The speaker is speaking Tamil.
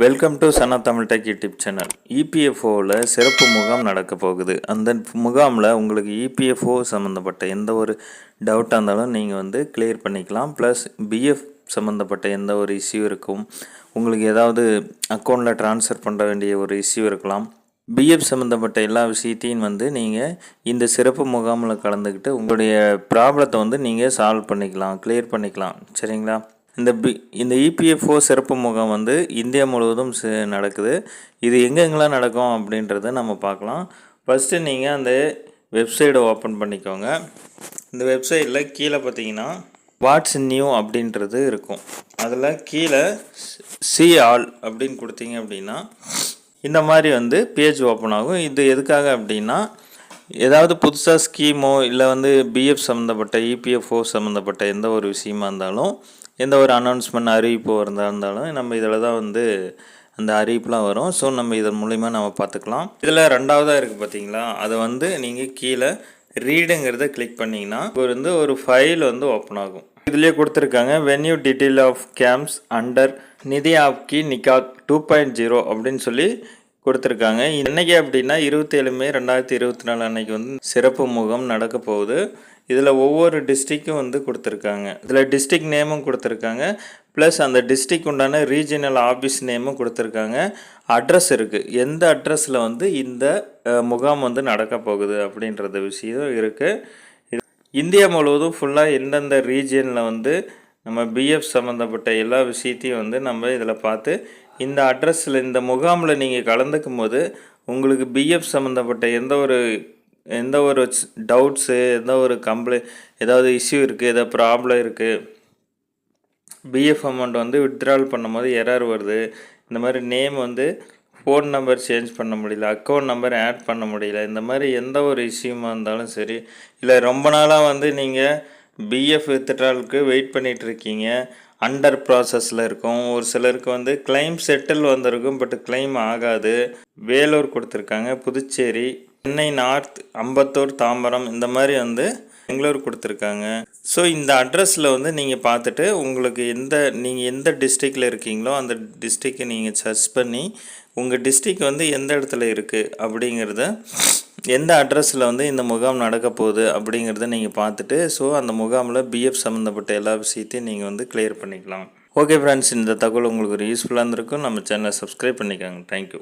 Welcome to Sana Tamil tech YouTube channel. இபிஎஃப்ஓவில் சிறப்பு முகாம் நடக்க போகுது. அந்த முகாமில் உங்களுக்கு இபிஎஃப்ஓ சம்மந்தப்பட்ட எந்த ஒரு டவுட்டாக இருந்தாலும் நீங்கள் கிளியர் பண்ணிக்கலாம். ப்ளஸ் பிஎஃப் சம்மந்தப்பட்ட எந்த ஒரு இஷ்யூ இருக்கும், உங்களுக்கு ஏதாவது அக்கௌண்ட்டில் ட்ரான்ஸ்ஃபர் பண்ண வேண்டிய ஒரு இஷ்யூ இருக்கலாம். பிஎஃப் சம்மந்தப்பட்ட எல்லா விஷயத்தையும் நீங்கள் இந்த சிறப்பு முகாமில் கலந்துக்கிட்டு உங்களுடைய ப்ராப்ளத்தை நீங்கள் சால்வ் பண்ணிக்கலாம், கிளியர் பண்ணிக்கலாம். சரிங்களா? இந்த இபிஎஃப்ஓ சிறப்பு முகாம் இந்தியா முழுவதும் நடக்குது. இது எங்கெங்கெல்லாம் நடக்கும் அப்படின்றத நம்ம பார்க்கலாம். ஃபஸ்ட்டு நீங்கள் அந்த வெப்சைட்டை ஓப்பன் பண்ணிக்கோங்க. இந்த வெப்சைட்டில் கீழே பார்த்தீங்கன்னா வாட்ஸ் நியூ அப்படின்றது இருக்கும். அதில் கீழே சி ஆல் அப்படின்னு கொடுத்தீங்க அப்படின்னா இந்த மாதிரி பேஜ் ஓப்பன் ஆகும். இது எதுக்காக அப்படின்னா, ஏதாவது புதுசாக ஸ்கீமோ இல்லை பிஎஃப் சம்மந்தப்பட்ட இபிஎஃப்ஓ சம்மந்தப்பட்ட எந்த ஒரு விஷயமா இருந்தாலும், எந்த ஒரு அனௌன்ஸ்மெண்ட் அறிவிப்பு இருந்தாலும் நம்ம இதில் தான் அந்த அறிவிப்புலாம் வரும். ஸோ நம்ம இதன் மூலிமா நம்ம பார்த்துக்கலாம். இதில் ரெண்டாவதாக இருக்குது பார்த்தீங்களா, அதை நீங்கள் கீழே ரீடுங்கிறத கிளிக் பண்ணிங்கன்னா ஒரு ஃபைல் ஓப்பன் ஆகும். இதுலேயே கொடுத்துருக்காங்க venue detail of camps under Nidhi Aapki Nikhat 2.0 அப்படின்னு சொல்லி கொடுத்துருக்காங்க. இன்றைக்கி அப்படின்னா 27 மே 2024 அன்னைக்கு சிறப்பு முகாம் நடக்க போகுது. இதில் ஒவ்வொரு டிஸ்ட்ரிக்கும் கொடுத்துருக்காங்க. இதில் டிஸ்ட்ரிக் நேமும் கொடுத்துருக்காங்க. ப்ளஸ் அந்த டிஸ்ட்ரிக் உண்டான ரீஜனல் ஆஃபீஸ் நேமும் கொடுத்துருக்காங்க. அட்ரஸ் இருக்குது, எந்த அட்ரஸில் இந்த முகாம் நடக்க போகுது அப்படின்றது விஷயம் இருக்குது. இந்தியா முழுவதும் ஃபுல்லாக எந்தெந்த ரீஜனில் நம்ம பிஎஃப் சம்மந்தப்பட்ட எல்லா விஷயத்தையும் நம்ம இதில் பார்த்து இந்த அட்ரஸில் இந்த முகாமில் நீங்கள் கலந்துக்கும் போது உங்களுக்கு பிஎஃப் சம்மந்தப்பட்ட எந்த ஒரு டவுட்ஸு, எந்த ஒரு ஏதாவது இஷ்யூ இருக்குது, ஏதாவது ப்ராப்ளம் இருக்குது, பிஎஃப் அமௌண்ட் வித்ட்ரால் பண்ணும்போது எரர் வருது, இந்த மாதிரி நேம் ஃபோன் நம்பர் சேஞ்ச் பண்ண முடியல, அக்கௌண்ட் நம்பர் ஆட் பண்ண முடியல, இந்த மாதிரி எந்த ஒரு இஷ்யூமாக இருந்தாலும் சரி, இல்லை ரொம்ப நாளாக நீங்கள் பிஎஃப் வித்ட்ராலுக்கு வெயிட் பண்ணிகிட்ருக்கீங்க, அண்டர் ப்ராசஸில் இருக்கும். ஒரு சிலருக்கு கிளைம் செட்டில் வந்திருக்கும், பட் கிளைம் ஆகாது. வேலூர் கொடுத்துருக்காங்க, புதுச்சேரி, சென்னை நார்த், அம்பத்தூர், தாம்பரம், இந்த மாதிரி பெங்களூர் கொடுத்துருக்காங்க. ஸோ இந்த அட்ரஸில் நீங்கள் பார்த்துட்டு உங்களுக்கு நீங்கள் எந்த டிஸ்ட்ரிக்டில் இருக்கீங்களோ அந்த டிஸ்ட்ரிக்கை நீங்கள் சர்ச் பண்ணி உங்கள் டிஸ்ட்ரிக் எந்த இடத்துல இருக்குது அப்படிங்கிறத, எந்த அட்ரஸில் இந்த முகாம் நடக்க போகுது அப்படிங்கிறத நீங்கள் பார்த்துட்டு, ஸோ அந்த முகாமில் பிஎஃப் சம்மந்தப்பட்ட எல்லா விஷயத்தையும் நீங்கள் கிளியர் பண்ணிக்கலாம். ஓகே ஃப்ரெண்ட்ஸ், இந்த தகவல் உங்களுக்கு ஒரு யூஸ்ஃபுல்லாக இருந்திருக்கும். நம்ம சேனலை சப்ஸ்கிரைப் பண்ணிக்கோங்க. தேங்க்யூ.